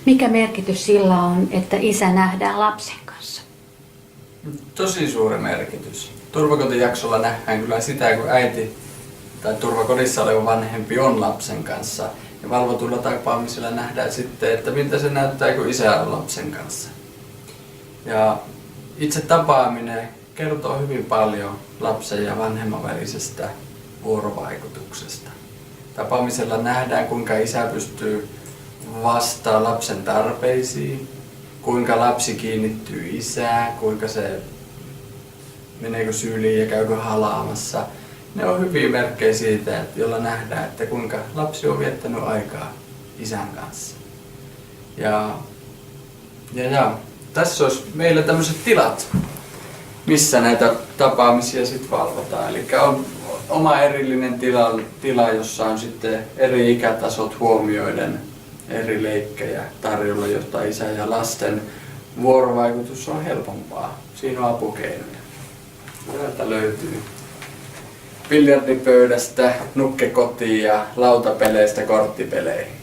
Mikä merkitys sillä on, että isä nähdään lapsen kanssa? Tosi suuri merkitys. Turvakotijaksolla nähdään kyllä sitä, kun äiti tai turvakodissa oleva vanhempi on lapsen kanssa. Ja valvotulla tapaamisella nähdään sitten, että miltä se näyttää, kun isä on lapsen kanssa. Ja itse tapaaminen kertoo hyvin paljon lapsen ja vanhemman välisestä vuorovaikutuksesta. Tapaamisella nähdään, kuinka isä pystyy vastaamaan lapsen tarpeisiin, kuinka lapsi kiinnittyy isään, kuinka se meneekö syliin ja käykö halaamassa. Ne on hyviä merkkejä siitä, jolla nähdään, että kuinka lapsi on viettänyt aikaa isän kanssa. Ja tässä olisi meillä tämmöiset tilat, missä näitä tapaamisia sitten valvotaan. Eli on oma erillinen tila, jossa on sitten eri ikätasot huomioiden eri leikkejä tarjolla, jotta isän ja lasten vuorovaikutus on helpompaa. Siinä on apukeinoja. Täältä löytyy biljardipöydästä, nukkekotiin ja lautapeleistä korttipeleihin.